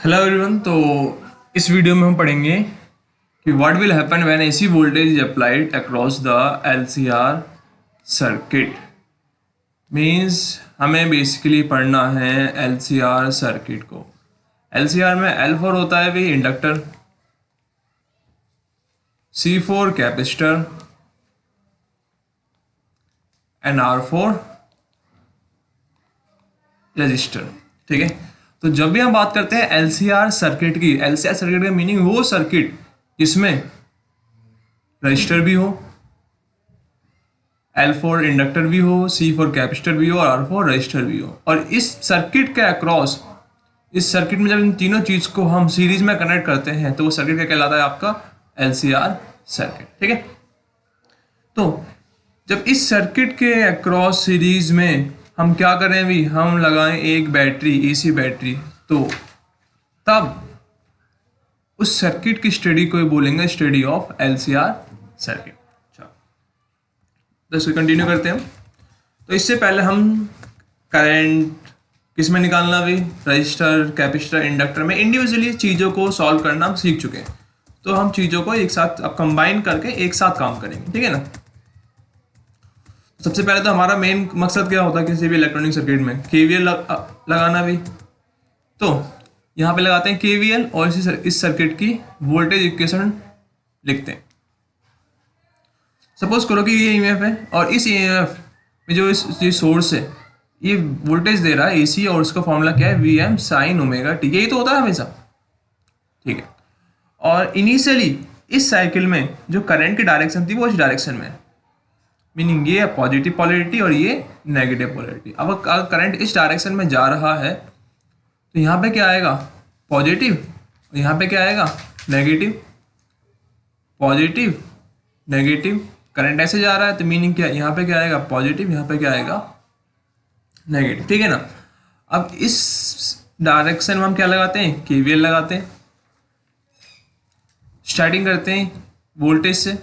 Hello everyone. तो इस video में हम पढ़ेंगे कि what will happen when AC voltage is applied across the LCR circuit. Means हमें बेसिकली पढ़ना है एलसीआर सर्किट को। एलसीआर में एल फॉर होता है भी inductor, C for capacitor and R for resistor. ठीक है, तो जब भी हम बात करते हैं एलसीआर सर्किट की, एलसीआर सर्किट का मीनिंग वो सर्किट जिसमें रजिस्टर भी हो, एल फॉर इंडक्टर भी हो, सी फॉर कैपेसिटर भी हो और आर फॉर रजिस्टर भी हो। और इस सर्किट के अक्रॉस, इस सर्किट में जब इन तीनों चीज को हम सीरीज में कनेक्ट करते हैं तो वो सर्किट क्या कहलाता है? आपका एलसीआर सर्किट। ठीक है, तो जब इस सर्किट के अक्रॉस सीरीज में हम क्या करें भी, हम लगाएं एक बैटरी, एसी बैटरी, तो तब उस सर्किट की स्टडी को बोलेंगे स्टडी ऑफ एलसीआर सर्किट। तो इसको कंटिन्यू करते हैं हम। तो इससे पहले हम करंट किस में निकालना भी, रजिस्टर, कैपेसिटर, इंडक्टर में इंडिविजुअली चीज़ों को सॉल्व करना हम सीख चुके हैं। तो हम चीज़ों को एक साथ अब कंबाइन करके एक साथ काम करेंगे। ठीक है ना। सबसे पहले तो हमारा मेन मकसद क्या होता है किसी भी इलेक्ट्रॉनिक सर्किट में? केवीएल लगाना भी। तो यहाँ पे लगाते हैं केवीएल और इस सर्किट की वोल्टेज इक्वेशन लिखते हैं। सपोज करो कि ये ईएमएफ है और इस ईएमएफ में जो ये सोर्स है ये वोल्टेज दे रहा है एसी, और उसका फॉर्मूला क्या है? V M sine omega T. यही तो होता है हमेशा। ठीक है, और इनिशियली इस साइकिल में जो करंट की डायरेक्शन थी वो इस डायरेक्शन में, मीनिंग ये पॉजिटिव पोलैरिटी और ये नेगेटिव पोलैरिटी। अब अगर करंट इस डायरेक्शन में जा रहा है तो यहाँ पे क्या आएगा? पॉजिटिव, और यहाँ पे क्या आएगा? नेगेटिव। पॉजिटिव नेगेटिव, करंट ऐसे जा रहा है तो मीनिंग क्या? यहाँ पे क्या आएगा? पॉजिटिव, यहाँ पे क्या आएगा? नेगेटिव। ठीक है ना। अब इस डायरेक्शन में हम क्या लगाते हैं? केवीएल लगाते हैं। स्टार्टिंग करते हैं वोल्टेज से,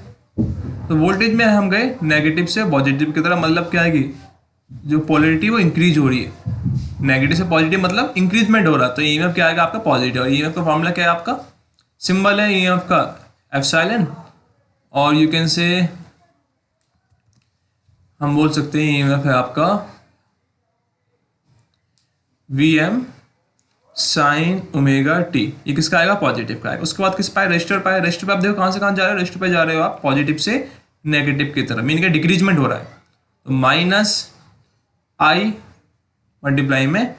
तो वोल्टेज में हम गए नेगेटिव से पॉजिटिव की तरफ। मतलब क्या है कि जो पोलैरिटी वो इंक्रीज हो रही है। नेगेटिव से पॉजिटिव मतलब इंक्रीजमेंट हो रहा है। तो ईएमएफ क्या आएगा? आपका पॉजिटिव। और ईएमएफ का फॉर्मूला क्या है? आपका सिंबल है ईएमएफ का एप्सिलॉन, और यू कैन से हम बोल सकते हैं ईएमएफ है आपका V M sine omega T. ये किसका आएगा? पॉजिटिव का आएगा। उसके बाद किस पाए? रजिस्टर पाए। रजिस्टर पे आप देखो कहां से कहां जा रहे हो? रजिस्टर पे जा रहे हो आप पॉजिटिव से नेगेटिव की तरफ, मीन का डिक्रीजमेंट हो रहा है। तो माइनस आई मल्टीप्लाई में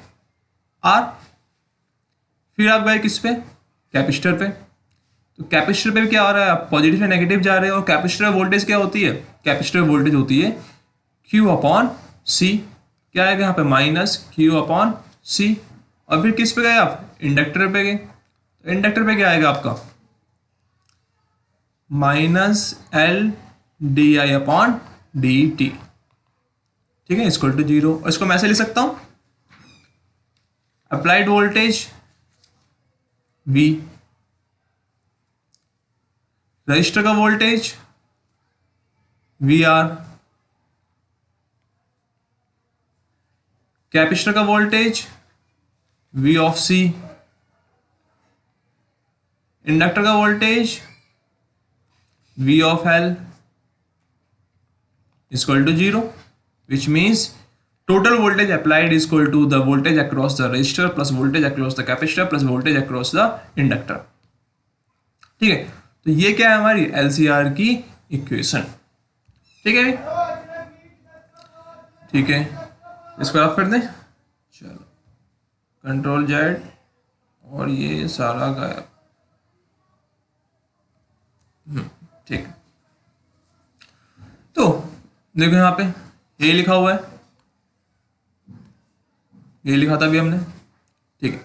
आर। फिर आप गए किस पे? कैपेसिटर पे। तो कैपेसिटर पे भी क्या हो रहा है? आप पॉजिटिव से नेगेटिव जा रहे हो। और कैपेसिटर वोल्टेज क्या होती है? कैपेसिटर वोल्टेज होती है क्यू अपॉन सी। क्या आएगा यहाँ पे? माइनस क्यू अपॉन सी। और फिर किस पे गए आप? इंडक्टर पे गए। तो इंडक्टर पे क्या आएगा आपका? Minus L D I upon D T. ठीक है, इक्वल टू 0। और इसको मैं ऐसे लिख सकता हूं, अप्लाइड वोल्टेज V, रजिस्टर का वोल्टेज VR, कैपेसिटर का voltage V of C, inductor का voltage V of L equal to 0, which means total voltage applied is equal to the voltage across the resistor plus voltage across the capacitor plus voltage across the inductor। ठीक है, तो ये क्या है? हमारी LCR की equation. ठीक है, ठीक है, इसको आप कर दें। चलो, कंट्रोल जेड और ये सारा गायब। ठीक है, तो देखो यहाँ पे ये लिखा हुआ है, ये लिखा था भी हमने। ठीक है,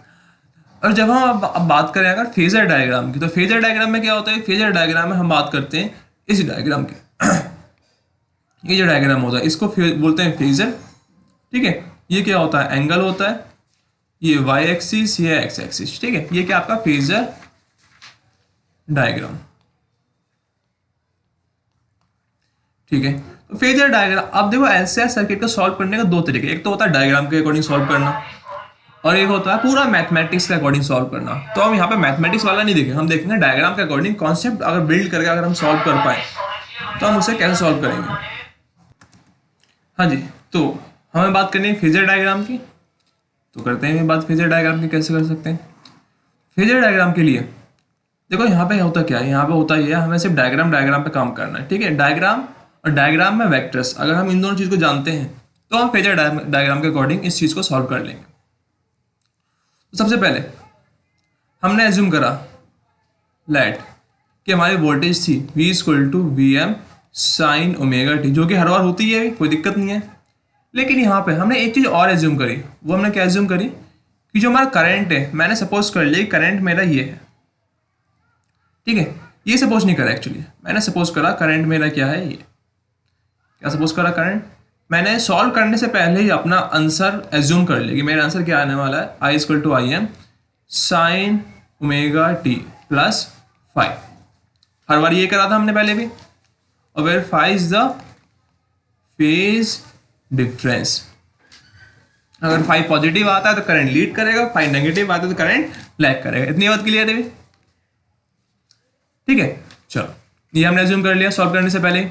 और जब हम अब बात करें अगर फेजर डायग्राम की, तो फेजर डायग्राम में क्या होता है? फेजर डायग्राम में हम बात करते हैं इस डायग्राम के। ये जो डायग्राम होता है इसको बोलते हैं फेजर। ठीक है, ये क्या होता है? एंगल होता है। ये वाई एक्सिस, ये एक्स एक्सिस। ठीक है, ये क्या आपका फेजर डायग्राम। ठीक है, तो फेजर डायग्राम। अब देखो एलसीआर सर्किट को सॉल्व करने का दो तरीके। एक तो होता है डायग्राम के अकॉर्डिंग सॉल्व करना, और एक होता है पूरा मैथमेटिक्स के अकॉर्डिंग सॉल्व करना। तो हम यहाँ पे मैथमेटिक्स वाला नहीं देखेंगे, हम देखेंगे डायग्राम के अकॉर्डिंग कॉन्सेप्ट अगर बिल्ड करके अगर हम सॉल्व कर पाए तो हम उसे कैसे सॉल्व करेंगे। हाँ जी, तो हमें बात करनी है फेजर डायग्राम की, तो करते हैं बात फेजर डायग्राम की कैसे कर सकते हैं। फेजर डायग्राम के लिए देखो यहाँ पे होता क्या है, यहाँ पे होता ये है हमें सिर्फ डायग्राम पे काम करना है, ठीक है। डायग्राम और डायग्राम में वेक्टर्स, अगर हम इन दोनों चीज़ को जानते हैं तो हम फेजर डायग्राम के अकॉर्डिंग इस चीज़ को सॉल्व कर लेंगे। तो सबसे पहले हमने एज्यूम करा लेट कि हमारी वोल्टेज थी V equal to VM sine omega T, जो कि हर बार होती है, कोई दिक्कत नहीं है। लेकिन यहाँ पे हमने एक चीज़ और एज्यूम करी, वो हमने क्या एज्यूम करी कि जो हमारा करंट है, मैंने सपोज कर लिया करंट मेरा ये है, ठीक है। ये सपोज नहीं करा एक्चुअली, मैंने सपोज करा करंट मेरा क्या है, ये क्या सपोज करा करंट। मैंने सॉल्व करने से पहले ही अपना आंसर एज्यूम कर लिया कि मेरा आंसर क्या आने वाला है, I equal to IM sine omega T plus 5। हर बार ये करा था हमने पहले भी। और where phi is the phase difference, अगर 5 पॉजिटिव आता है तो करंट लीड करेगा, 5 नेगेटिव आता है तो करंट लैग करेगा। इतनी बात क्लियर है, ठीक है। चलो ये हमने एज्यूम कर लिया सॉल्व करने से पहले।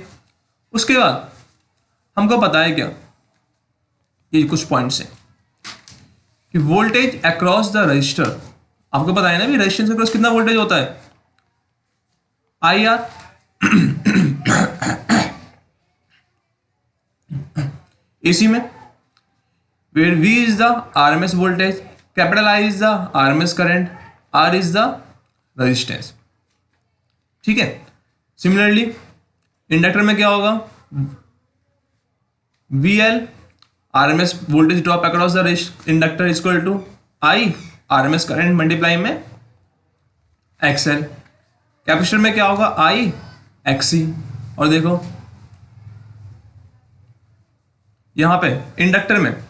उसके बाद हमको पता है क्या, ये कुछ पॉइंट्स हैं कि वोल्टेज अक्रॉस द रजिस्टर, आपको पता है ना भी रजिस्टेंस अक्रॉस कितना वोल्टेज होता है, IR। AC में where V is the RMS voltage, capital I is the RMS current, R is the resistance, ठीक है। सिमिलरली इंडक्टर में क्या होगा, VL RMS voltage drop across the inductor equal to I RMS current multiply में XL। Capacitor में क्या होगा, I XC। और देखो यहां पे इंडक्टर में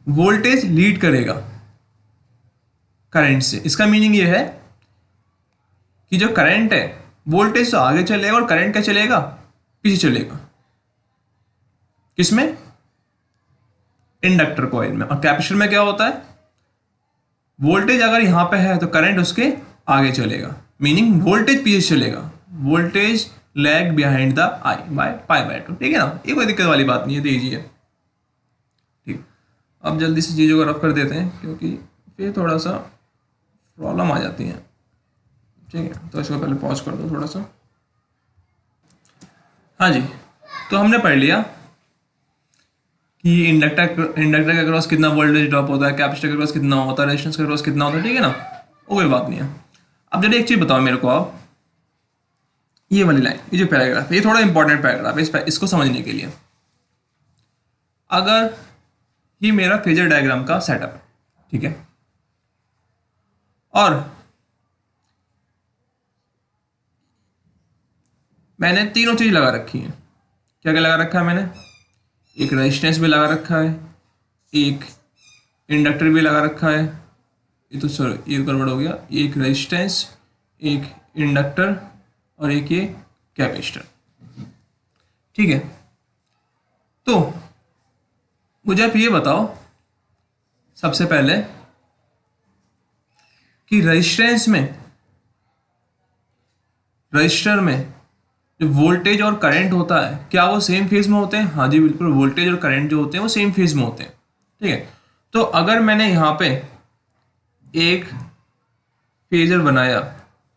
वोल्टेज लीड करेगा करंट से, इसका मीनिंग ये है कि जो करंट है वोल्टेज तो आगे चलेगा और करंट क्या चलेगा, पीछे चलेगा, किसमें, इंडक्टर कॉइल में। और कैपेसिटर में क्या होता है, वोल्टेज अगर यहां पे है तो करंट उसके आगे चलेगा, मीनिंग वोल्टेज पीछे चलेगा, voltage lag behind the I by pi by 2, ठीक है ना। ये कोई दिक्कत वाली बात नहीं है, तो ईजी है, ठीक। अब जल्दी से चीज़ों को रफ कर देते हैं क्योंकि फिर थोड़ा सा प्रॉब्लम आ जाती है, ठीक है। तो इसको पहले पॉज कर दो थोड़ा सा। हाँ जी, तो हमने पढ़ लिया कि इंडक्टर के अक्रॉस कितना वोल्टेज ड्रॉप होता है, कैपेसिटर के अक्रॉस कितना होता है, रेजिस्टेंस के अक्रॉस कितना होता है, ठीक है ना। वो कोई बात नहीं है। अब जल्दी एक चीज़ बताओ मेरे को आप, ये वाली लाइन, ये जो पैराग्राफ है, ये थोड़ा इंपॉर्टेंट पैराग्राफ है इसको समझने के लिए। अगर ये मेरा फेजर डायग्राम का सेटअप है, ठीक है, और मैंने तीनों चीज लगा रखी है। क्या क्या लगा रखा है मैंने, एक रेजिस्टेंस भी लगा रखा है, एक इंडक्टर भी लगा रखा है, ये तो सॉरी ये गड़बड़ हो गया, एक रेजिस्टेंस, एक इंडक्टर और एक ये कैपेसिटर, ठीक है। तो मुझे आप ये बताओ सबसे पहले कि रजिस्टेंस में, रजिस्टर में जो वोल्टेज और करंट होता है क्या वो सेम फेज में होते हैं? हाँ जी बिल्कुल, वोल्टेज और करंट जो होते हैं वो सेम फेज में होते हैं, ठीक है। तो अगर मैंने यहाँ पे एक फेजर बनाया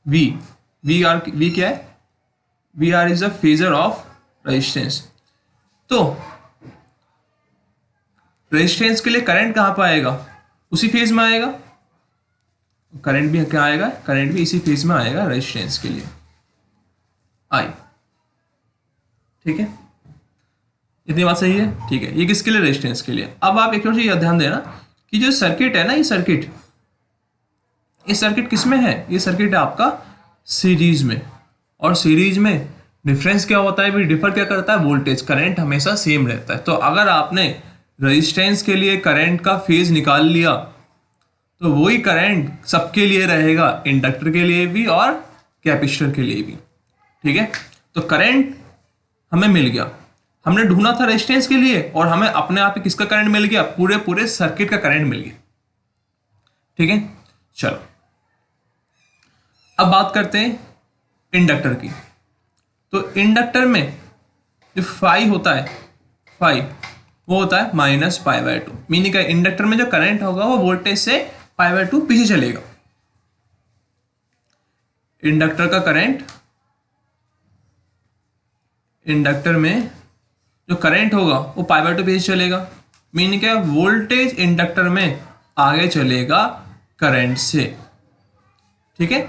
V क्या है, VR is a phasor of resistance. तो रेजिस्टेंस के लिए करंट कहाँ पर आएगा, उसी फेज में आएगा, करंट भी क्या आएगा, करंट भी इसी फेज में आएगा रेजिस्टेंस के लिए, I, ठीक है। इतनी बात सही है, ठीक है। ये किसके लिए, रेजिस्टेंस के लिए। अब आप एक और चीज ध्यान देना कि जो सर्किट है ना, ये सर्किट किस में है, ये सर्किट है आपका सीरीज में। और सीरीज में डिफरेंस क्या होता है, भी डिफर क्या करता है, वोल्टेज, करंट हमेशा सेम रहता है। तो अगर आपने रेजिस्टेंस के लिए करंट का फेज निकाल लिया तो वही करंट सबके लिए रहेगा, इंडक्टर के लिए भी और कैपेसिटर के लिए भी, ठीक है। तो करंट हमें मिल गया, हमने ढूंढा था रेजिस्टेंस के लिए और हमें अपने आप ही किसका करंट मिल गया, पूरे सर्किट का करंट मिल गया। ठीक है, चलो अब बात करते हैं इंडक्टर की। तो इंडक्टर में जो फाई होता है, फाई वो होता है -π/2, मीनिंग का इंडक्टर में जो करंट होगा वो वोल्टेज से π/2 पीछे चलेगा। इंडक्टर का करंट, इंडक्टर में जो करंट होगा वो π/2 पीछे चलेगा, मीनिंग क्या, वोल्टेज इंडक्टर में आगे चलेगा करंट से। ठीक है,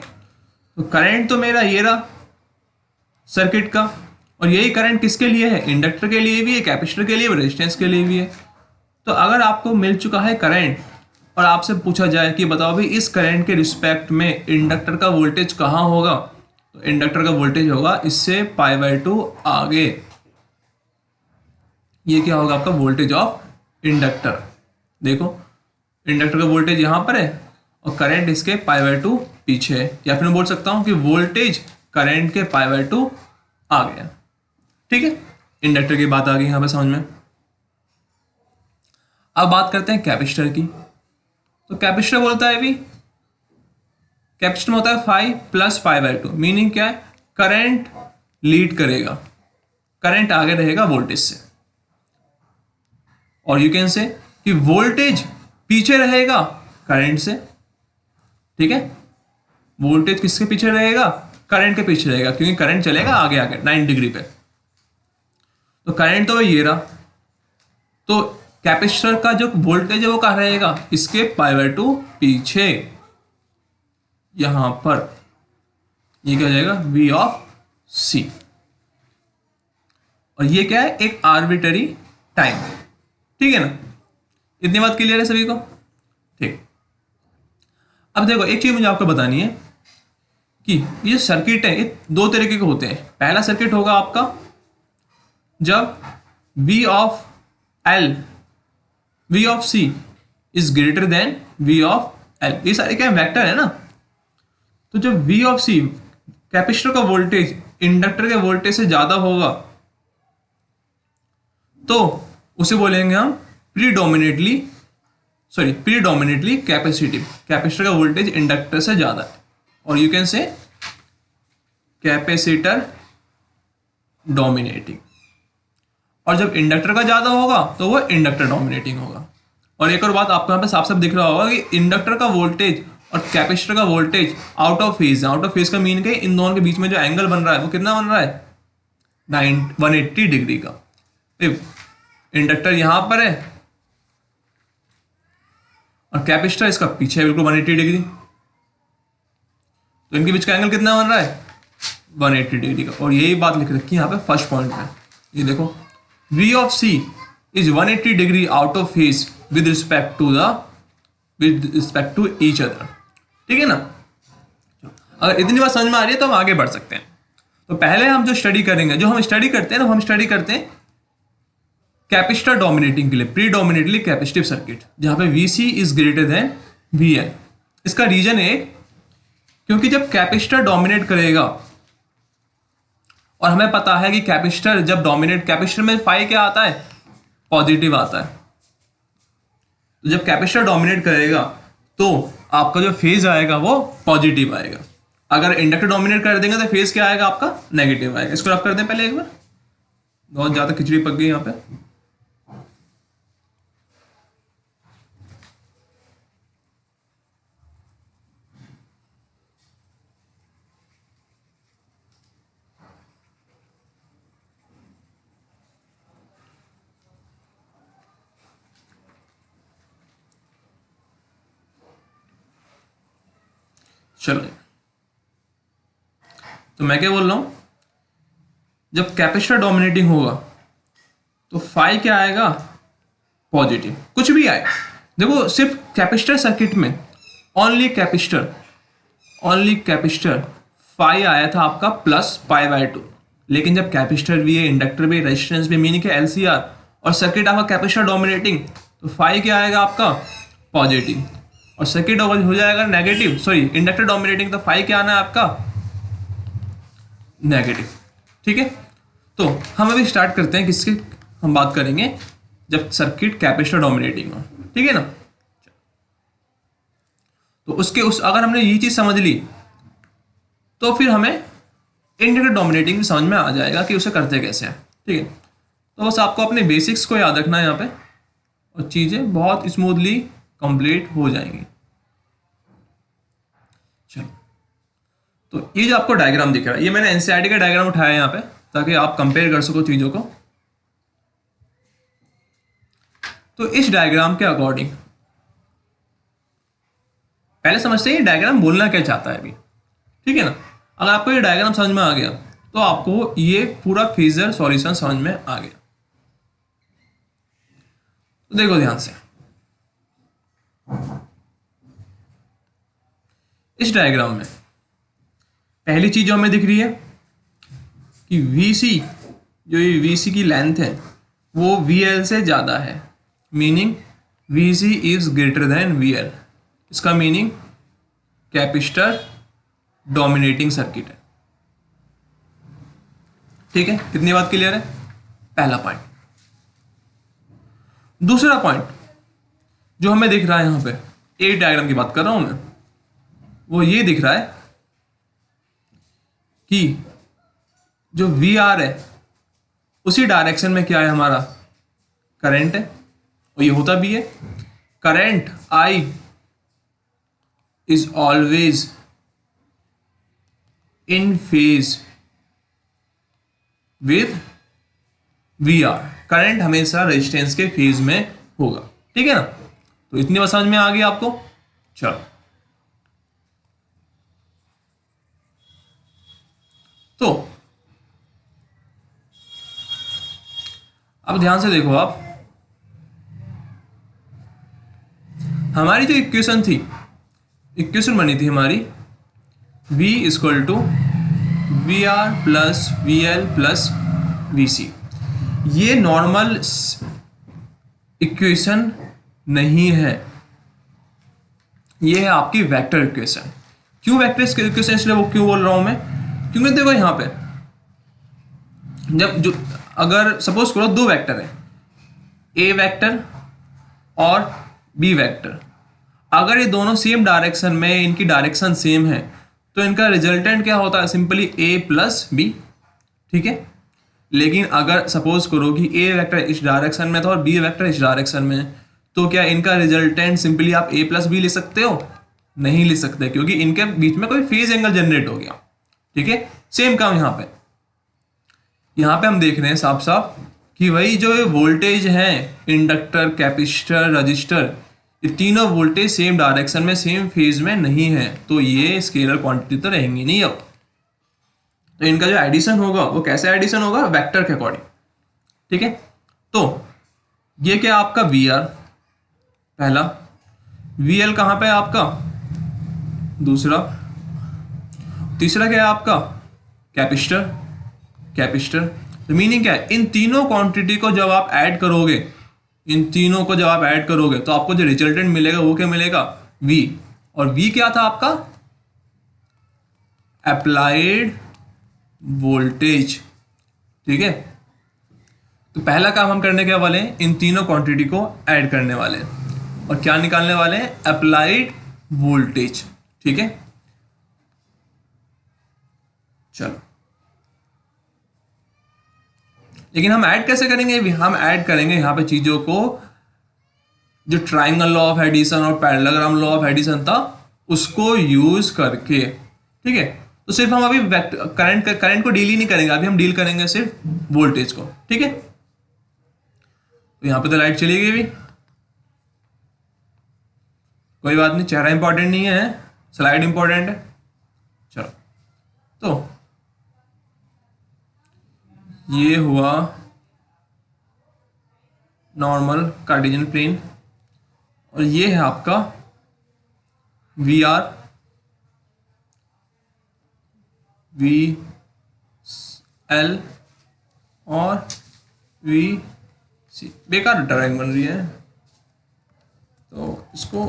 तो करंट तो मेरा ये रहा सर्किट का, और यही करंट किसके लिए है, इंडक्टर के लिए भी है, कैपेसिटर के लिए भी, रेजिस्टेंस के लिए भी है। तो अगर आपको मिल चुका है करंट और आपसे पूछा जाए कि बताओ भाई इस करंट के रिस्पेक्ट में इंडक्टर का वोल्टेज कहाँ होगा, तो इंडक्टर का वोल्टेज होगा इससे π/2 आगे। ये क्या होगा आपका वोल्टेज ऑफ इंडक्टर। देखो इंडक्टर का वोल्टेज यहां पर है और करंट इसके π/2 पीछे है, या फिर मैं बोल सकता हूं कि वोल्टेज करंट के π/2 आ गया। ठीक है, इंडक्टर की बात आ गई यहां पर समझ में। अब बात करते हैं कैपेसिटर की। तो कैपेसिटर बोलता है भी, कैपेसिटर में होता है फाई प्लस π/2, मीनिंग क्या है, करंट लीड करेगा, करंट आगे रहेगा वोल्टेज से, और यू कैन से कि वोल्टेज पीछे रहेगा करंट से। ठीक है, वोल्टेज किसके पीछे रहेगा, करंट के पीछे रहेगा, क्योंकि करंट चलेगा आगे आगे 90 डिग्री पे। तो करंट तो ये रहा, तो कैपेसिटर का जो वोल्टेज है वो कहाँ रहेगा, इसके π/2 पीछे, यहां पर। ये क्या हो जाएगा, V ऑफ C, और ये क्या है, एक आर्बिट्ररी टाइम। ठीक है ना, इतनी बात क्लियर है सभी को। ठीक, अब देखो एक चीज मुझे आपको बतानी है कि ये सर्किट है, ये दो तरीके के होते हैं। पहला सर्किट होगा आपका जब V of L, V of C is greater then V of L। ये सारे क्या वेक्टर है ना। तो जब V ऑफ C, कैपेसिटर का वोल्टेज इंडक्टर के वोल्टेज से ज्यादा होगा तो उसे बोलेंगे हम प्रीडोमिनेटली कैपेसिटिव। कैपेसिटर का वोल्टेज इंडक्टर से ज्यादा है, और you can say capacitor dominating. और जब इंडक्टर का ज्यादा होगा तो वो इंडक्टर डोमिनेटिंग होगा। और एक और बात आपको यहाँ पे साफ साफ दिख रहा होगा कि इंडक्टर का वोल्टेज और कैपेसिटर का वोल्टेज आउट ऑफ फेज है। आउट ऑफ फेज का मीन है इन दोनों के बीच में जो एंगल बन रहा है वो कितना बन रहा है, 180 डिग्री का। इंडक्टर यहां पर है और कैपेसिटर इसका पीछे है बिल्कुल 180 डिग्री, तो इनके बीच का एंगल कितना बन रहा है, 180 डिग्री का। और यही बात लिख रखी है यहाँ पे फर्स्ट पॉइंट में, ये देखो V of C is 180 degree out of phase with respect to each other. ठीक है ना। अगर इतनी बात समझ में आ रही है तो हम आगे बढ़ सकते हैं। तो पहले हम जो स्टडी करेंगे, जो हम स्टडी करते हैं ना, हम स्टडी करते हैं कैपेसिटर डोमिनेटिंग के लिए, प्रीडोमिनेटली कैपेसिटिव सर्किट, जहां पे VC is greater than VL। इसका रीजन है क्योंकि जब कैपेसिटर डोमिनेट करेगा, और हमें पता है कि कैपेसिटर जब डोमिनेट, कैपेसिटर में फाई क्या आता है, पॉजिटिव आता है। तो जब कैपेसिटर डोमिनेट करेगा तो आपका जो फेज आएगा वो पॉजिटिव आएगा। अगर इंडक्टर डोमिनेट कर देंगे तो फेज क्या आएगा आपका, नेगेटिव आएगा। इसको रफ कर दें पहले एक बार, बहुत ज्यादा खिचड़ी पक गई यहाँ पे। चलो, तो मैं क्या बोल रहा हूं, जब कैपेसिटर डोमिनेटिंग होगा तो फाई क्या आएगा, पॉजिटिव, कुछ भी आए। देखो सिर्फ कैपेसिटर सर्किट में ओनली कैपेसिटर फाई आया था आपका +π/2, लेकिन जब कैपेसिटर भी है, इंडक्टर भी, रेजिस्टेंस भी, मीनिंग के LCR, और सर्किट आपका कैपेसिटर डोमिनेटिंग, तो फाई क्या आएगा आपका, पॉजिटिव। और सर्किट हो जाएगा नेगेटिव, सॉरी इंडक्टर डोमिनेटिंग, तो फाई क्या आना है आपका, नेगेटिव। ठीक है, तो हम अभी स्टार्ट करते हैं किसके, हम बात करेंगे जब सर्किट कैपेसिटर डोमिनेटिंग हो, ठीक है ना। तो अगर हमने ये चीज समझ ली तो फिर हमें इंडक्टर डोमिनेटिंग समझ में आ जाएगा कि उसे करते कैसे हैं, ठीक है। तो बस आपको अपने बेसिक्स को याद रखना है यहाँ पे और चीजें बहुत स्मूथली कंप्लीट हो जाएंगी। चलो, तो ये जो आपको डायग्राम दिख रहा है, ये मैंने एनसीईआरटी का डायग्राम उठाया है यहाँ पे ताकि आप कंपेयर कर सको चीजों को। तो इस डायग्राम के अकॉर्डिंग पहले समझते हैं ये डायग्राम बोलना क्या चाहता है अभी, ठीक है ना। अगर आपको ये डायग्राम समझ में आ गया तो आपको ये पूरा फेजर सॉल्यूशन समझ में आ गया। तो देखो ध्यान से, इस डायग्राम में पहली चीज जो हमें दिख रही है कि VC, जो ये VC की लेंथ है वो VL से ज्यादा है, meaning VC is greater than VL। इसका मीनिंग कैपेसिटर डोमिनेटिंग सर्किट है, ठीक है। कितनी बात क्लियर है, पहला पॉइंट। दूसरा पॉइंट जो हमें दिख रहा है यहां पे, एक डायग्राम की बात कर रहा हूं मैं, वो ये दिख रहा है कि जो VR है उसी डायरेक्शन में क्या है, हमारा करंट है, और ये होता भी है। Current I is always in phase with VR। Current हमेशा रेजिस्टेंस के फेज में होगा, ठीक है ना। तो इतनी बात समझ में आ गई आपको। चलो, तो अब ध्यान से देखो आप, हमारी जो इक्वेशन थी, इक्वेशन बनी थी हमारी V equal to VR plus VL plus VC। ये नॉर्मल इक्वेशन नहीं है, ये है आपकी वेक्टर इक्वेशन। क्यों वेक्टर इक्वेशन, इसलिए वो क्यों बोल रहा हूं मैं, क्योंकि देखो यहां पे जब जो अगर सपोज करो दो वेक्टर है, A वेक्टर और B वेक्टर, अगर ये दोनों सेम डायरेक्शन में, इनकी डायरेक्शन सेम है, तो इनका रिजल्टेंट क्या होता है, सिंपली A प्लस B, ठीक है। लेकिन अगर सपोज करो कि A वेक्टर इस डायरेक्शन में था और B वेक्टर इस डायरेक्शन में, तो क्या इनका रिजल्टेंट सिंपली आप A प्लस B ले सकते हो, नहीं ले सकते, क्योंकि इनके बीच में कोई फेज एंगल जनरेट हो गया, ठीक है। सेम काम यहां पे हम देख रहे हैं साफ साफ कि वही जो वोल्टेज है, इंडक्टर, कैपेसिटर, रजिस्टर, ये तीनों वोल्टेज सेम डायरेक्शन में, सेम फेज में नहीं है, तो ये स्केलर क्वांटिटी तो रहेंगी नहीं। अब तो इनका जो एडिशन होगा वो कैसे एडिशन होगा, वेक्टर के अकॉर्डिंग, ठीक है। तो ये क्या आपका VR पहला, VL कहां पे है आपका दूसरा, तीसरा क्या है आपका कैपेसिटर, कैपेसिटर। तो मीनिंग क्या है, इन तीनों क्वांटिटी को जब आप ऐड करोगे, इन तीनों को जब आप ऐड करोगे तो आपको जो रिजल्टेंट मिलेगा वो क्या मिलेगा, V। और V क्या था आपका, अप्लाइड वोल्टेज, ठीक है। तो पहला काम हम करने के वाले हैं, इन तीनों क्वांटिटी को ऐड करने वाले हैं और क्या निकालने वाले हैं, अप्लाइड वोल्टेज, ठीक है। चलो, लेकिन हम ऐड कैसे करेंगे, हम ऐड करेंगे यहां पे चीजों को, जो ट्राइंगल लॉ ऑफ एडिशन और पैरेललोग्राम लॉ ऑफ एडिशन था उसको यूज करके, ठीक है। तो सिर्फ हम अभी करंट को डील ही नहीं करेंगे, अभी हम डील करेंगे सिर्फ वोल्टेज को, ठीक है। तो यहां पे तो लाइट चली गई, भी कोई बात नहीं, चेहरा इंपॉर्टेंट नहीं है, स्लाइड इंपॉर्टेंट है। चलो, तो ये हुआ नॉर्मल कार्टेशियन प्लेन और ये है आपका VR, VL और VC। बेकार ड्राइंग बन रही है, तो इसको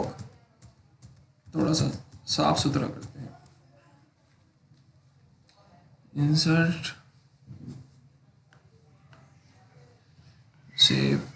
थोड़ा सा साफ सुथरा करते हैं। Insert save.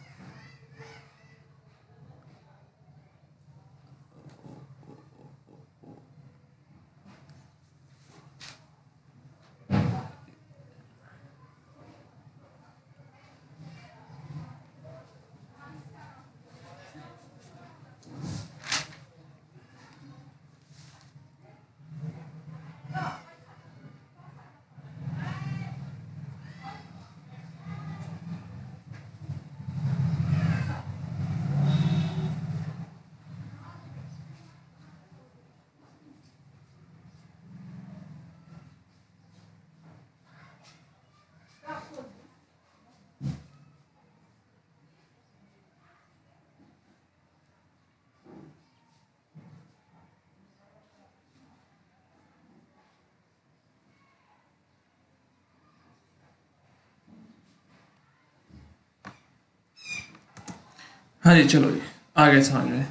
हाँ जी, चलो जी, आगे समझ में।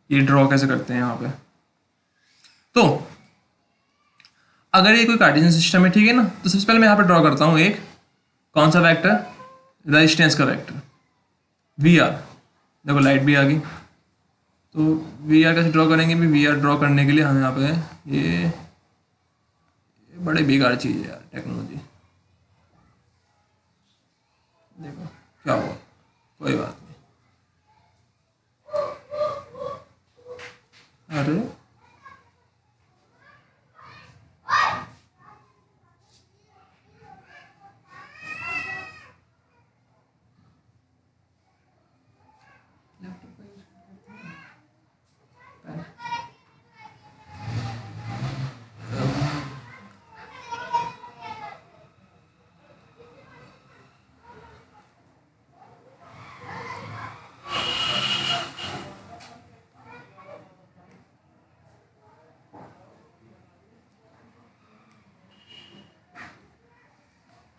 ये ड्रॉ कैसे करते हैं यहाँ पे। तो अगर ये कोई कार्टेशियन सिस्टम है, ठीक है ना, तो सबसे पहले मैं यहाँ पे ड्रॉ करता हूँ एक कौन सा वेक्टर, रेजिस्टेंस का वेक्टर वी आर। देखो लाइट भी आ गई। तो वी आर कैसे ड्रॉ करेंगे भी, वी आर ड्रॉ करने के लिए हम यहाँ पे ये बड़े बेकार चीज़ है यार टेक्नोलॉजी। देखो क्या हुआ, कोई बात नहीं। अरे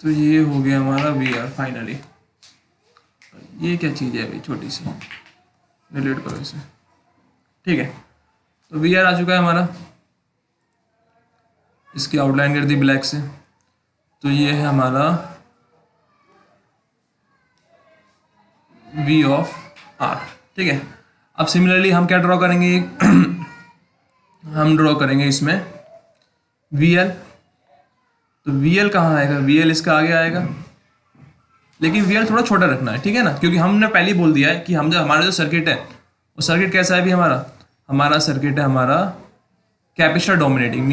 तो ये हो गया हमारा वी आर फाइनली। ये क्या चीज़ है अभी छोटी सी, डिलीट करो इसे। ठीक है, तो वी आर आ चुका है हमारा। इसकी आउटलाइन कर दी ब्लैक से। तो ये है हमारा वी ऑफ आर। ठीक है, अब सिमिलरली हम क्या ड्रॉ करेंगे हम ड्रॉ करेंगे इसमें वी एल। तो वी एल कहाँ आएगा, वी एल इसका आगे आएगा, लेकिन वी एल थोड़ा छोटा रखना है, ठीक है ना, क्योंकि हमने पहले ही बोल दिया है कि हम जो हमारा जो सर्किट है वो सर्किट कैसा है भी हमारा सर्किट है हमारा कैपेसिटर डोमिनेटिंग।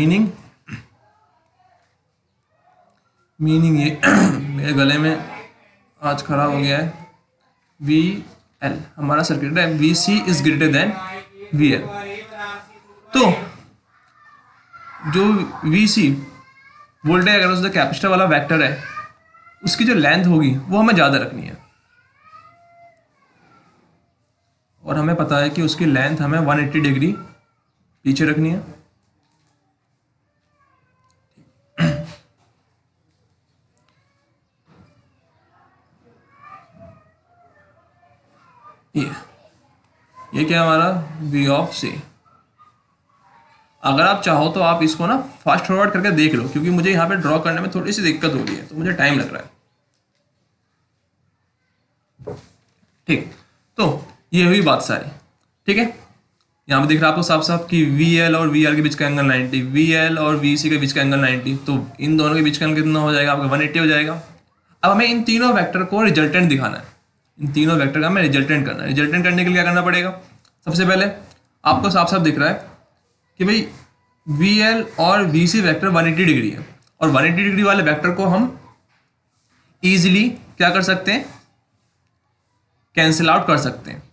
मीनिंग ये मेरे गले में आज खराब हो गया है। वी एल हमारा सर्किट है, V C is greater than V L. तो जो वी सी वोल्टेज अगर उसका कैपेसिटर वाला वेक्टर है, उसकी जो लेंथ होगी वो हमें ज़्यादा रखनी है। और हमें पता है कि उसकी लेंथ हमें 180 डिग्री पीछे रखनी है। ये क्या है हमारा वी ऑफ सी। अगर आप चाहो तो आप इसको ना फास्ट फॉरवर्ड करके देख लो, क्योंकि मुझे यहाँ पे ड्रॉ करने में थोड़ी सी दिक्कत हो रही है, तो मुझे टाइम लग रहा है। ठीक, तो ये हुई बात सारी। ठीक है, यहाँ पे दिख रहा है आपको साफ साफ कि वी एल और वी आर के बीच का एंगल 90, वी एल और वी सी के बीच का एंगल 90। तो इन दोनों के बीच का एंगल कितना हो जाएगा आपका 180 हो जाएगा। अब हमें इन तीनों वेक्टर को रिजल्टेंट दिखाना है, इन तीनों वेक्टर का हमें रिजल्टेंट करना है। रिजल्टेंट करने के लिए क्या करना पड़ेगा, सबसे पहले आपको साफ साफ दिख रहा है कि भाई वी एल और वी सी वैक्टर 180 डिग्री है, और 180 डिग्री वाले वेक्टर को हम ईजिली क्या कर सकते हैं, कैंसिल आउट कर सकते हैं।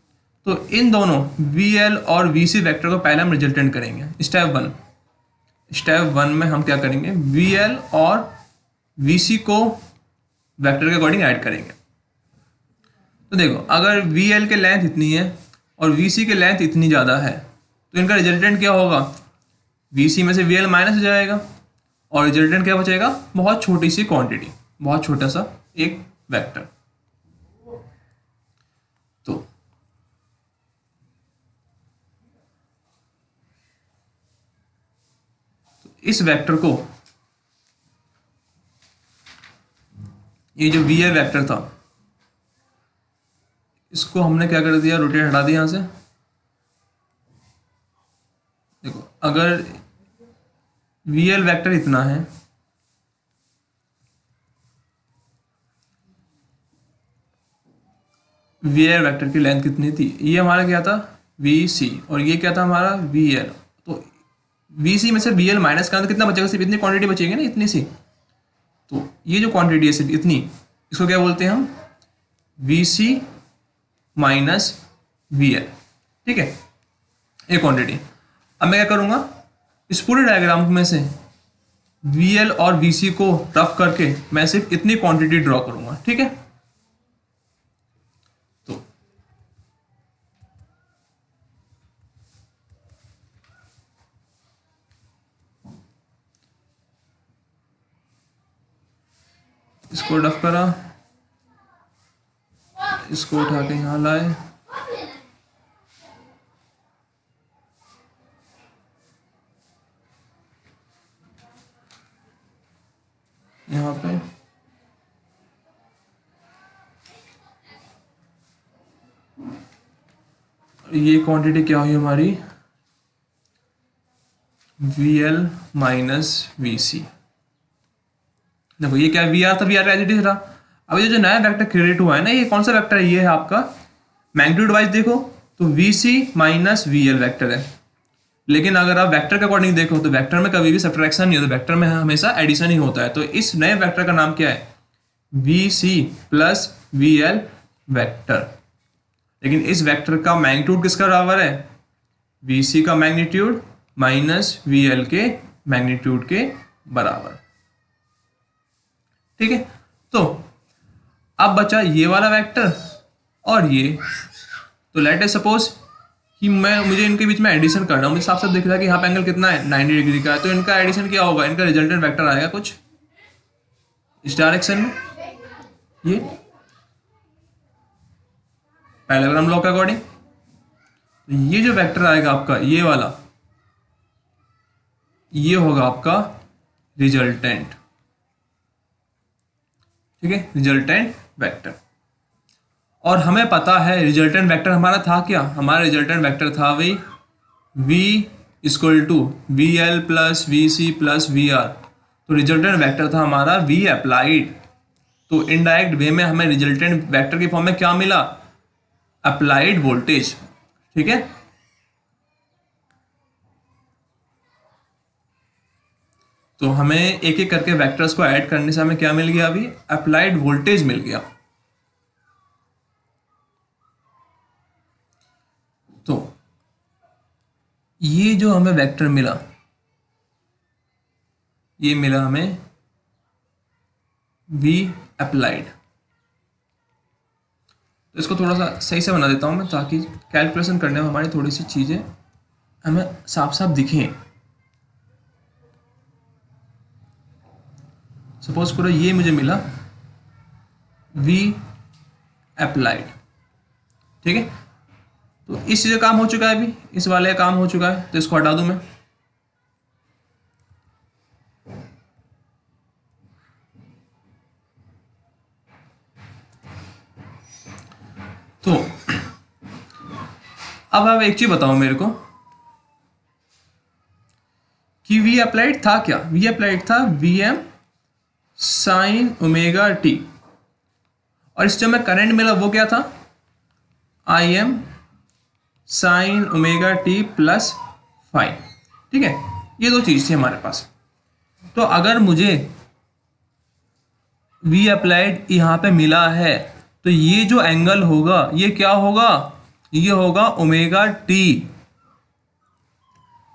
तो इन दोनों वी एल और वी सी वैक्टर को पहले हम रिजल्टेंट करेंगे। स्टेप वन में हम क्या करेंगे, वी एल और वी सी को वेक्टर के अकॉर्डिंग ऐड करेंगे। तो देखो अगर वी एल के लेंथ इतनी है और वी सी के लेंथ इतनी ज़्यादा है, तो इनका रिजल्टेंट क्या होगा, वी सी में से वी एल माइनस हो जाएगा और रिजल्टेंट क्या बचेगा, बहुत छोटी सी क्वांटिटी, बहुत छोटा सा एक वेक्टर। तो इस वेक्टर को, ये जो वी एल वेक्टर था, इसको हमने क्या कर दिया, रोटेट हटा दिया यहाँ से। देखो अगर वी एल वैक्टर इतना है, वी एल वैक्टर की लेंथ कितनी थी, ये हमारा क्या था वी सी, और ये क्या था हमारा वी एल। तो वी सी में से वी एल माइनस करना तो कितना बचेगा, सिर्फ इतनी क्वांटिटी बचेगी ना, इतनी सी। तो ये जो क्वांटिटी है सिर्फ इतनी, इसको क्या बोलते हैं हम, V C minus V L. ठीक है, ये क्वांटिटी। अब मैं क्या करूँगा, इस पूरे डायग्राम में से वी एल और वी सी को रफ करके मैं सिर्फ इतनी क्वांटिटी ड्रॉ करूँगा। ठीक है, तो इसको रफ करा, इसको उठा के यहाँ लाए, यहाँ पे ये क्वांटिटी क्या हुई हमारी, V L minus V C. देखो ये क्या वी आर था, V R as it is रहा। अब ये जो नया वेक्टर क्रिएट हुआ है ना, ये कौन सा वेक्टर है, ये है आपका मैग्नीट्यूड वाइज देखो तो V C minus V L vector है। लेकिन अगर आप वेक्टर के अकॉर्डिंग देखो तो वेक्टर में कभी भी सब्ट्रैक्शन नहीं होता, वेक्टर में हमेशा एडिशन ही होता है। तो इस नए वेक्टर का नाम क्या है, V C plus V L vector. लेकिन इस वेक्टर का मैग्नीट्यूड किसका बराबर है, वी सी का मैग्नीट्यूड माइनस वी एल के मैग्नीट्यूड के बराबर। ठीक है, तो अब बचा ये वाला वेक्टर और ये। तो लेट अस सपोज कि मुझे इनके बीच में एडिशन करना, मुझे साफ साफ दिख रहा है कि यहाँ पे एंगल कितना है 90 डिग्री का है। तो इनका एडिशन क्या होगा, इनका रिजल्टेंट वेक्टर आएगा कुछ इस डायरेक्शन में, ये पैरेललोग्राम लॉ के अकॉर्डिंग। तो ये जो वेक्टर आएगा आपका ये वाला, ये होगा आपका रिजल्टेंट। ठीक है, रिजल्टेंट वेक्टर। और हमें पता है रिजल्टेंट वेक्टर हमारा था क्या, हमारा रिजल्टेंट वेक्टर था वही v equal to V L plus V C plus V R. तो रिजल्टेंट वेक्टर था हमारा v अप्लाइड। तो इनडायरेक्ट वे में हमें रिजल्टेंट वेक्टर की फॉर्म में क्या मिला, अप्लाइड वोल्टेज। ठीक है, तो हमें एक एक करके वेक्टर्स को ऐड करने से हमें क्या मिल गया, अभी अप्लाइड वोल्टेज मिल गया। तो ये जो हमें वेक्टर मिला, ये मिला हमें v अप्लाइड। तो इसको थोड़ा सा सही से बना देता हूं मैं, ताकि कैलकुलेशन करने में हमारी थोड़ी सी चीजें हमें साफ साफ दिखें। सपोज करो ये मुझे मिला v अप्लाइड। ठीक है, तो इस चीज़ का काम हो चुका है, अभी इस वाले का काम हो चुका है, तो इसको हटा दूं मैं। तो अब आप एक चीज बताओ मेरे को कि वी अप्लाइड था क्या, वी अप्लाइड था V M sine omega T, और इस जो में करंट मिला वो क्या था, I M sine omega T plus five. ठीक है, ये दो चीज थी हमारे पास। तो अगर मुझे वी अप्लाइड यहाँ पे मिला है, तो ये जो एंगल होगा ये क्या होगा, ये होगा ओमेगा टी।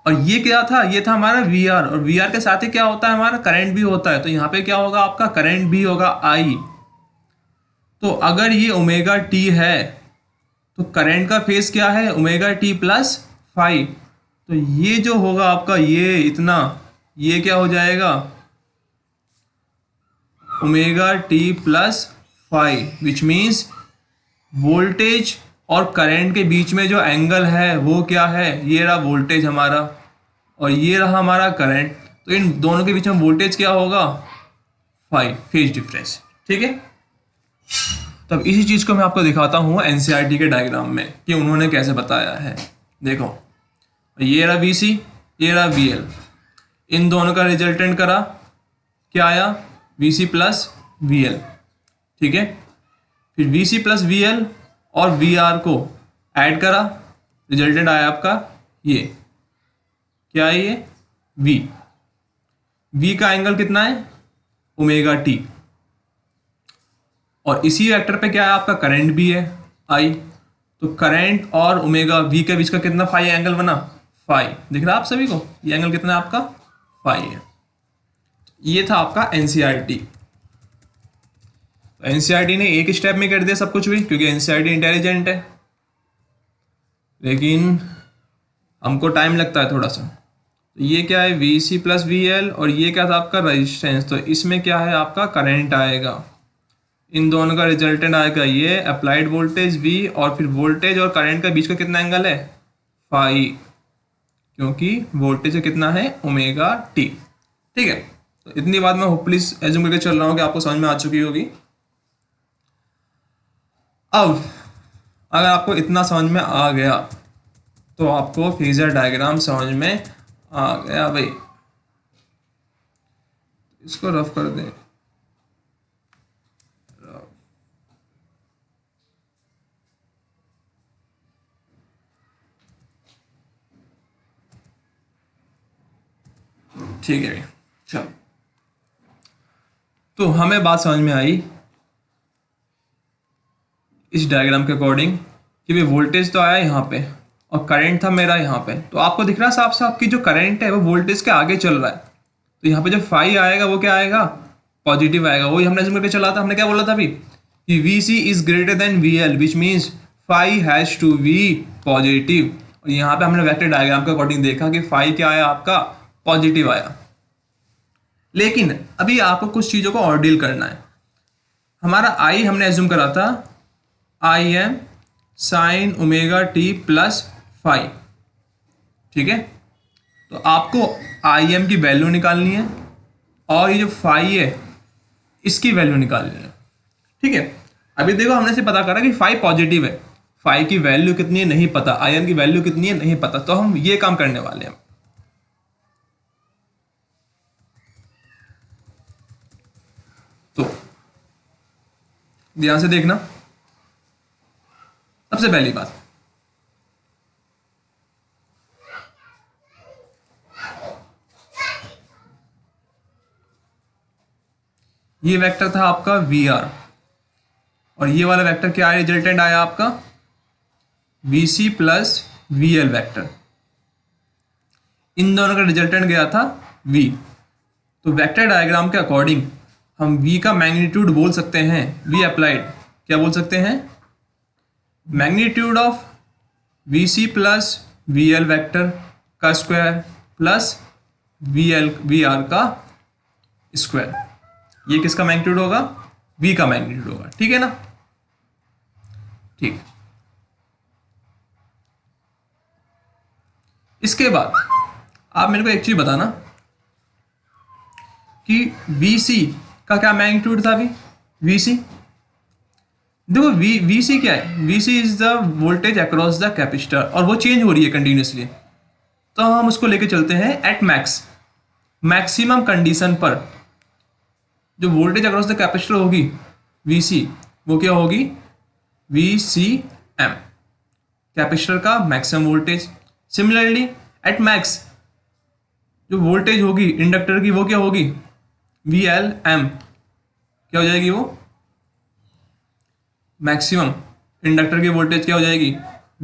और ये क्या था, ये था हमारा वी आर, और वी आर के साथ ही क्या होता है, हमारा करंट भी होता है। तो यहाँ पे क्या होगा, आपका करंट भी होगा आई। तो अगर ये ओमेगा टी है तो करंट का फेज क्या है, ओमेगा टी प्लस फाइव। तो ये जो होगा आपका ये इतना, ये क्या हो जाएगा, omega T plus five, which means voltage और करंट के बीच में जो एंगल है वो क्या है, ये रहा वोल्टेज हमारा, और ये रहा हमारा करंट। तो इन दोनों के बीच में वोल्टेज क्या होगा, फाइव, फेज डिफरेंस। ठीक है, तो अब इसी चीज़ को मैं आपको दिखाता हूँ एनसीईआरटी के डायग्राम में कि उन्होंने कैसे बताया है। देखो, ये रहा VC, ये रहा VL, इन दोनों का रिजल्टेंट करा, क्या आया? VC plus VL। ठीक है, फिर VC प्लस VL और VR को ऐड करा, रिजल्टेंट आया आपका ये, क्या है ये? V का एंगल कितना है? Omega T. और इसी वेक्टर पे क्या है आपका? करंट भी है, I। तो करंट और ओमेगा V के बीच का कितना फाई एंगल बना? फाई। दिख रहा है आप सभी को? ये एंगल कितना है आपका? फाई है। ये था आपका एनसीईआरटी। एनसीईआरटी ने एक स्टेप में कर दिया सब कुछ भी, क्योंकि एनसीईआरटी इंटेलिजेंट है, लेकिन हमको टाइम लगता है थोड़ा सा। तो ये क्या है? VC प्लस VL, और ये क्या था आपका? रेजिस्टेंस। तो इसमें क्या है आपका? करंट आएगा। इन दोनों का रिजल्टेंट आएगा ये अप्लाइड वोल्टेज V, और फिर वोल्टेज और करंट के बीच का कितना एंगल है? फाई, क्योंकि वोल्टेज कितना है? Omega T. ठीक है, तो इतनी बात मैं होपफुली एज्यूम करके चल रहा हूँ कि आपको समझ में आ चुकी होगी। अब अगर आपको इतना समझ में आ गया तो आपको फेजर डायग्राम समझ में आ गया भाई। इसको रफ कर दें। ठीक है, चलो। तो हमें बात समझ में आई इस डायग्राम के अकॉर्डिंग कि भाई वोल्टेज तो आया यहाँ पे और करंट था मेरा यहाँ पे। तो आपको दिख रहा है साफ साफ कि जो करंट है वो वोल्टेज के आगे चल रहा है। तो यहाँ पे जो फाई आएगा वो क्या आएगा? पॉजिटिव आएगा। वही हमने करके चला था। हमने क्या बोला था अभी कि VC is greater than VL, which means phi has to be positive. और यहाँ पे हमने वेक्टर डायग्राम के अकॉर्डिंग देखा कि फाई क्या आया आपका? पॉजिटिव आया। लेकिन अभी आपको कुछ चीज़ों को और डील करना है। हमारा I हमने एज्यूम करा था IM sine omega T plus phi. ठीक है, तो आपको IM की वैल्यू निकालनी है और ये जो फाई है इसकी वैल्यू निकालनी है। ठीक है, अभी देखो हमने से पता करा कि फाई पॉजिटिव है, फाई की वैल्यू कितनी है नहीं पता, IM की वैल्यू कितनी है नहीं पता। तो हम ये काम करने वाले हैं। तो ध्यान से देखना। सबसे पहली बात, ये वेक्टर था आपका VR, और ये वाला वेक्टर क्या आया? रिजल्टेंट आया आपका VC प्लस VL वेक्टर। इन दोनों का रिजल्टेंट गया था V। तो वेक्टर डायग्राम के अकॉर्डिंग हम V का मैग्नीट्यूड बोल सकते हैं, V अप्लाइड क्या बोल सकते हैं? Magnitude of VC plus VL vector का स्क्वायर प्लस VR का स्क्वायर। ये किसका मैग्नीट्यूड होगा? V का मैग्नीट्यूड होगा। ठीक है ना? ठीक। इसके बाद आप मेरे को एक चीज बताना कि VC का क्या मैग्नीट्यूड था अभी? VC देखो, VC क्या है? VC is the voltage across the capacitor, और वो चेंज हो रही है कंटिन्यूसली। तो हम उसको लेके चलते हैं एट मैक्सिमम कंडीशन पर जो वोल्टेज अक्रॉस द कैपेसिटर होगी VC, वो क्या होगी? VCM, कैपेसिटर का maximum voltage. Similarly at max जो वोल्टेज होगी इंडक्टर की वो क्या होगी? VLM, क्या हो जाएगी वो? मैक्सिमम इंडक्टर की वोल्टेज क्या हो जाएगी?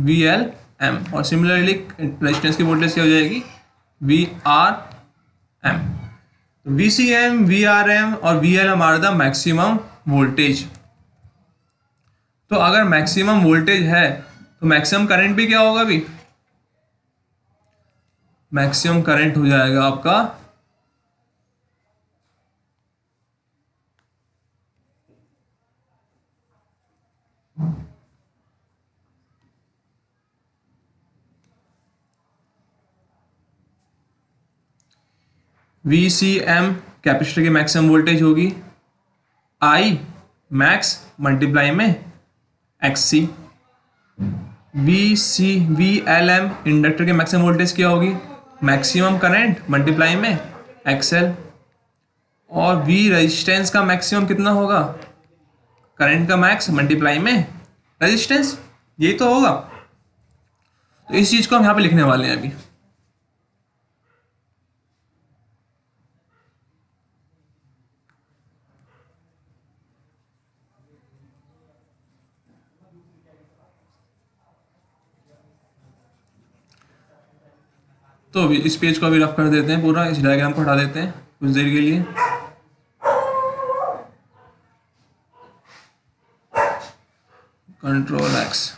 VLM। और सिमिलरली रेजिस्टेंस की वोल्टेज क्या हो जाएगी? VRM। तो VCM, VRM और VLM are the maximum voltage. तो अगर मैक्सिमम वोल्टेज है तो मैक्सिमम करंट भी क्या होगा? अभी मैक्सिमम करंट हो जाएगा आपका VCM, कैपेसिटर की मैक्सिमम वोल्टेज होगी I मैक्स मल्टीप्लाई में XC, VLM इंडक्टर के मैक्सिमम वोल्टेज क्या होगी, मैक्सिमम करंट मल्टीप्लाई में XL, और V रेजिस्टेंस का मैक्सिमम कितना होगा, करंट का मैक्स मल्टीप्लाई में रेजिस्टेंस, यही तो होगा। तो इस चीज को हम यहां पे लिखने वाले हैं अभी। तो इस पेज को अभी रफ कर देते हैं, पूरा इस डायग्राम को हटा देते हैं कुछ देर के लिए। कंट्रोल X,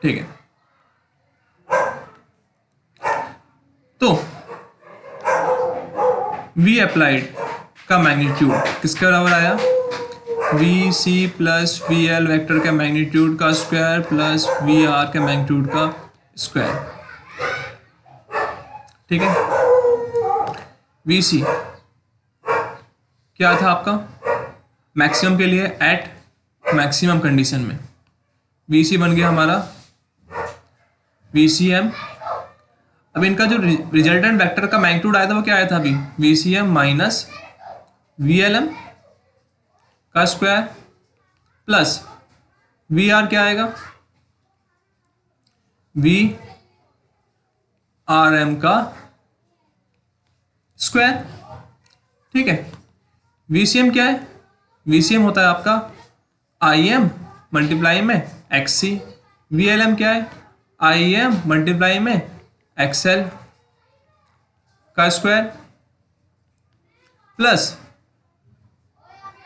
ठीक है। तो V अप्लाइड का मैग्नीट्यूड किसके बराबर आया, VC प्लस VL वेक्टर के मैग्नीट्यूड का स्क्वायर प्लस VR के मैग्नीट्यूड का स्क्वायर, ठीक है। VC क्या था आपका, मैक्सिमम के लिए एट मैक्सिमम कंडीशन में, VC बन गया हमारा VCM। अब इनका जो रिजल्टेंट वेक्टर का मैग्नीट्यूड आया था वो क्या आया था अभी, VCM माइनस VLM का स्क्वायर प्लस VR क्या आएगा, VRM का स्क्वायर, ठीक है। VCM क्या है, VCM होता है आपका IM मल्टीप्लाई में XC, VLM क्या है, IM मल्टीप्लाई में XL का स्क्वायर प्लस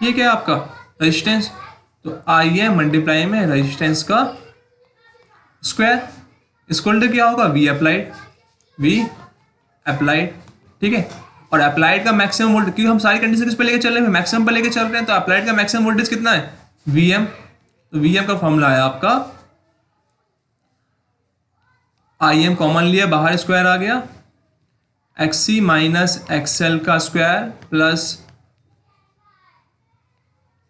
ये क्या है आपका रेजिस्टेंस, तो IM मल्टीप्लाई में रेजिस्टेंस का स्क्वायर, इसको क्या होगा, V अप्लाइड, ठीक है। और अप्लाइड का मैक्सिमम वोल्टेज, क्योंकि हम सारी कंडीशन किस पे लेके चल रहे हैं, मैक्सिमम पे लेके चल रहे हैं, तो अप्लाइड का मैक्सिमम वोल्टेज कितना है, VM। तो VM का फॉर्मूला है आपका, IM कॉमन लिया बाहर, स्क्वायर आ गया, XC माइनस XL का स्क्वायर प्लस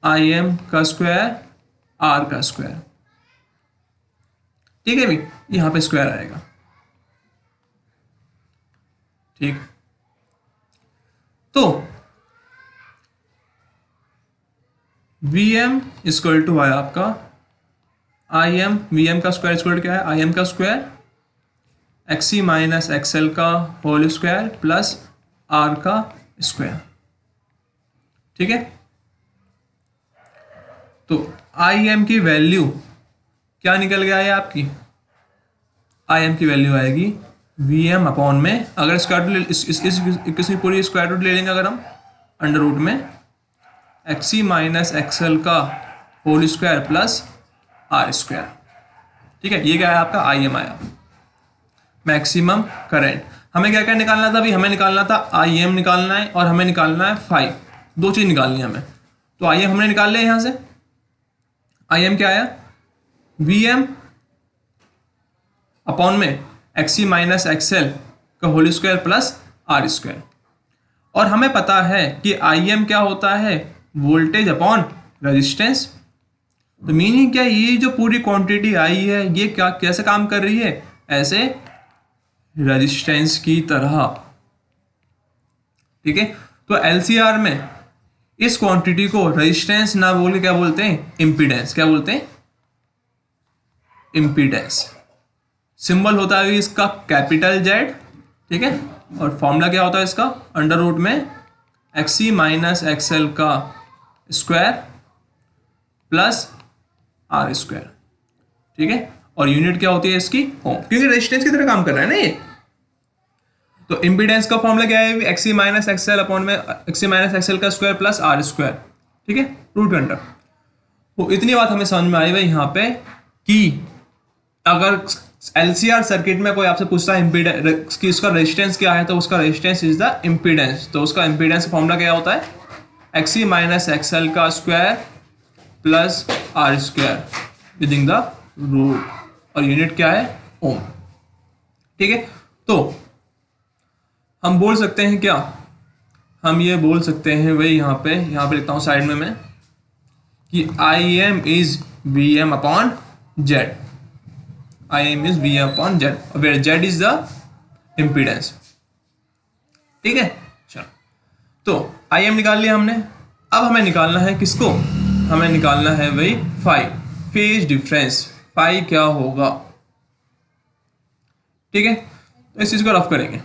IM का स्क्वायर R का स्क्वायर, ठीक है भी, यहां पे स्क्वायर आएगा, ठीक। तो VM इक्वल टू आया आपका IM, VM का स्क्वायर इक्वल क्या है, IM का स्क्वायर XC माइनस XL का होल स्क्वायर प्लस R का स्क्वायर, ठीक है। तो IM की वैल्यू क्या निकल गया है आपकी, IM की वैल्यू आएगी VM अपॉन में, अगर स्क्वायर रूट इस पूरी स्क्वायर रूट ले लेंगे अगर हम अंडर रूट में XC माइनस XL का whole square plus R square, ठीक है। ये क्या है आपका IM आया, मैक्सिमम करंट। हमें क्या क्या निकालना था अभी, हमें निकालना था IM निकालना है और हमें निकालना है फाई, दो चीज निकालनी है हमें। तो IM हमने निकाल लिया यहां से, IM क्या आया, VM अपॉन में XC माइनस XL का whole square plus R square. और हमें पता है कि IM क्या होता है, वोल्टेज अपॉन रेजिस्टेंस। तो मीनिंग क्या, ये जो पूरी क्वांटिटी आई है ये क्या कैसे काम कर रही है, ऐसे रेजिस्टेंस की तरह, ठीक है। तो LCR में इस क्वांटिटी को रेजिस्टेंस ना बोल के क्या बोलते हैं, इंपीडेंस, क्या बोलते हैं, इंपीडेंस। सिंबल होता है इसका कैपिटल Z, ठीक है। और फॉर्मूला क्या होता है इसका, अंडर रूट में XC माइनस XL का स्क्वायर प्लस R स्क्वायर, ठीक है। और यूनिट क्या होती है इसकी, ओम, क्योंकि रेजिस्टेंस की तरह काम कर रहा है ना ये। तो इंपीडेंस का फॉर्मूला क्या है, XC माइनस XL अपॉन में XC माइनस XL का स्क्वायर प्लस R स्क्वायर, ठीक है, रूट के अंडर। तो इतनी बात हमें समझ में आई भाई यहाँ पे कि अगर LCR सर्किट में कोई आपसे पूछता है इंपीडेंस कि उसका रेजिस्टेंस क्या है, तो उसका रेजिस्टेंस इज द इंपीडेंस। तो उसका इंपीडेंस फॉर्मूला क्या होता है, XC माइनस XL का square plus R square within the root, और यूनिट क्या है, ओम, ठीक है। तो हम बोल सकते हैं क्या, हम ये बोल सकते हैं भाई यहाँ पे लिखता हूँ साइड में मैं, कि I M is V M upon Z, I M is V M upon Z, where Z is the impedance. ठीक है, चलो तो आई एम निकाल लिया हमने। अब हमें निकालना है किसको, हमें निकालना है वही फाई, फेज डिफरेंस, फाई क्या होगा। ठीक है, तो इस चीज को रफ करेंगे।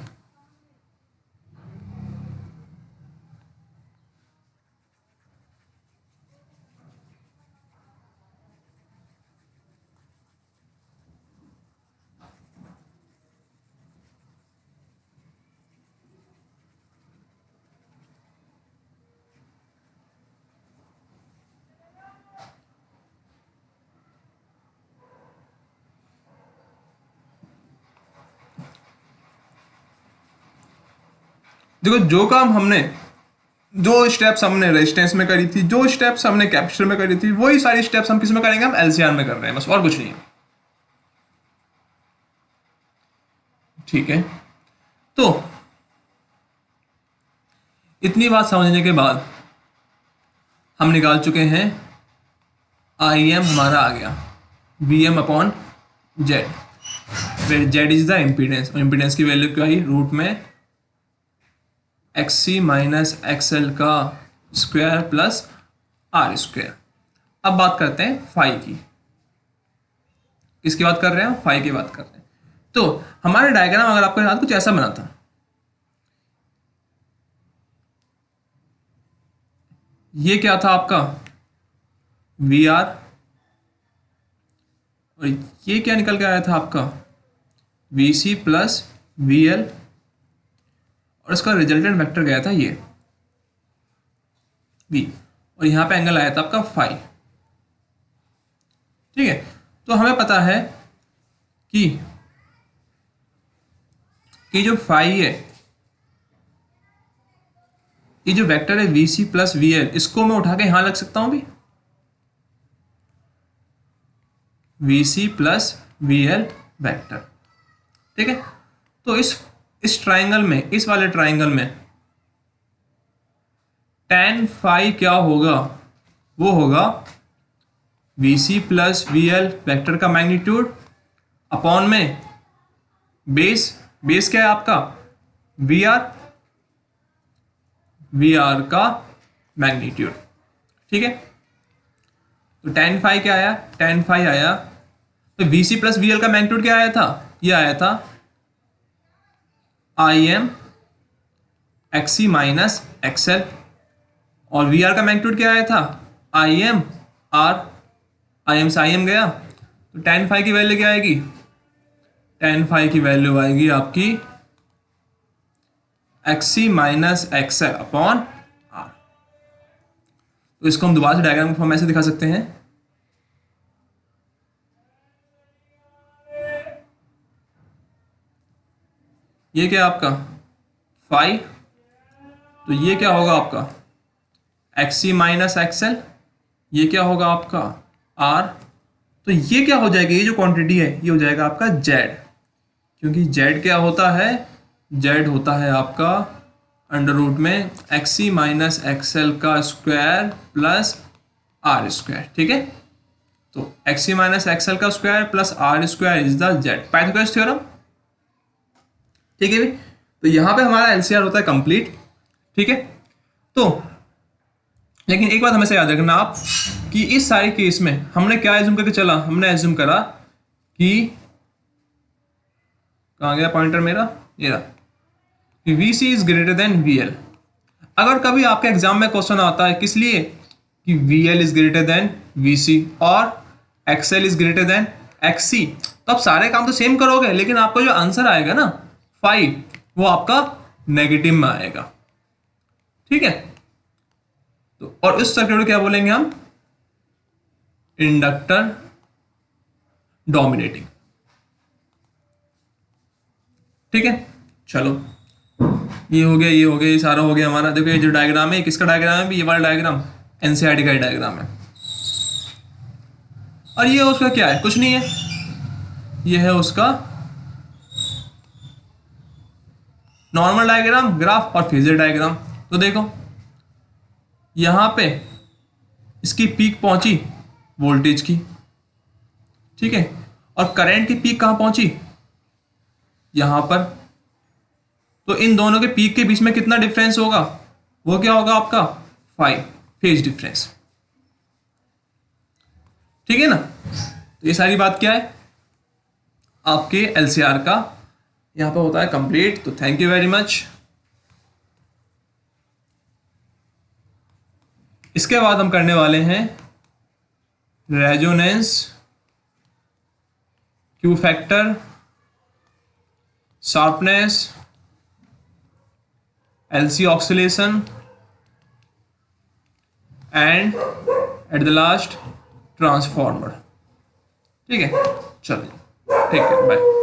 देखो जो काम हमने, जो स्टेप्स हमने रेजिस्टेंस में करी थी, जो स्टेप्स हमने कैपेसिटर में करी थी, वही सारी स्टेप्स हम किस में करेंगे, हम एलसीआर में कर रहे हैं, बस और कुछ नहीं है। ठीक है, तो इतनी बात समझने के बाद हम निकाल चुके हैं आई एम हमारा आ गया V M upon Z, where Z is the impedance, और इम्पीडेंस की वैल्यू क्या आई, रूट में X C minus X L का स्क्वायर प्लस आर स्क्वायर। अब बात करते हैं फाई की। किसकी बात कर रहे हैं, फाई की बात कर रहे हैं। तो हमारे डायग्राम अगर आपको याद कुछ ऐसा बना था, ये क्या था आपका वी आर, और ये क्या निकल के आया था आपका V C plus V L, और इसका रिजल्टेंट वेक्टर गया था ये वी, और यहां पे एंगल आया था आपका फाई। ठीक है, तो हमें पता है कि जो फाई है, ये जो वेक्टर है V C plus V L, इसको मैं उठा के यहां लग सकता हूं भी, V C plus V L vector. ठीक है, तो इस ट्राइंगल में, इस वाले ट्राइंगल में tan फाई क्या होगा, वो होगा V C plus V L vector का मैग्नीट्यूड अपॉन में बेस क्या है आपका वी आर का मैग्नीट्यूड। ठीक है, तो tan फाई क्या आया, tan फाई आया, तो V C plus V L का मैग्नीट्यूड क्या आया था, ये आया था I M X C minus X L, और वी आर का मैग्नीट्यूड क्या आया था I M R, I M से आई एम गया, तो tan फाई की वैल्यू क्या आएगी, tan फाई की वैल्यू आएगी आपकी X C minus X L upon R. तो इसको हम दोबारा से डायग्राम फॉर्म ऐसे दिखा सकते हैं, ये क्या आपका फाई, तो ये क्या होगा आपका एक्स सी माइनस एक्सएल, ये क्या होगा आपका आर, तो ये क्या हो जाएगा, ये जो क्वांटिटी है ये हो जाएगा आपका जेड, क्योंकि जेड क्या होता है, जेड होता है आपका अंडर रूट में एक्स सी माइनस एक्सएल का स्क्वायर प्लस आर स्क्वायर। ठीक है, तो एक्स सी माइनस एक्सएल का square plus R square is the Z, Pythagoras theorem. ठीक है, तो यहां पे हमारा एलसीआर होता है कंप्लीट। ठीक है, तो लेकिन एक बात हमेशा याद रखना आप कि इस सारे केस में हमने क्या एज्यूम करके चला, हमने एज्यूम करा कि कहां गया पॉइंटर मेरा, ये रहा, कि V C is greater than V L. अगर कभी आपके एग्जाम में क्वेश्चन आता है किस लिए कि V L is greater than V C और X L is greater than X C, तो आप सारे काम तो सेम करोगे, लेकिन आपका जो आंसर आएगा ना फाइव, वो आपका नेगेटिव में आएगा। ठीक है, तो और इस सर्किट को क्या बोलेंगे हम, इंडक्टर डोमिनेटिंग। ठीक है, चलो ये हो गया, ये हो गया, ये सारा हो गया हमारा। देखो ये जो डायग्राम है किसका डायग्राम है, ये वाला डायग्राम एनसीईआरटी का डायग्राम है, और ये उसका क्या है, कुछ नहीं है, ये है उसका नॉर्मल डायग्राम, ग्राफ और फेजर डायग्राम। तो देखो यहां पे इसकी पीक पहुंची वोल्टेज की, ठीक है, और करंट की पीक कहाँ पहुंची, यहां पर। तो इन दोनों के पीक के बीच में कितना डिफरेंस होगा, वो क्या होगा आपका 5 फेज डिफरेंस, ठीक है ना। तो ये सारी बात क्या है आपके एलसीआर का यहां पर होता है कंप्लीट। तो थैंक यू वेरी मच। इसके बाद हम करने वाले हैं resonance, Q factor, sharpness, LC oscillation and at the last transformer, ठीक है। चलिए, ठीक है, बाय।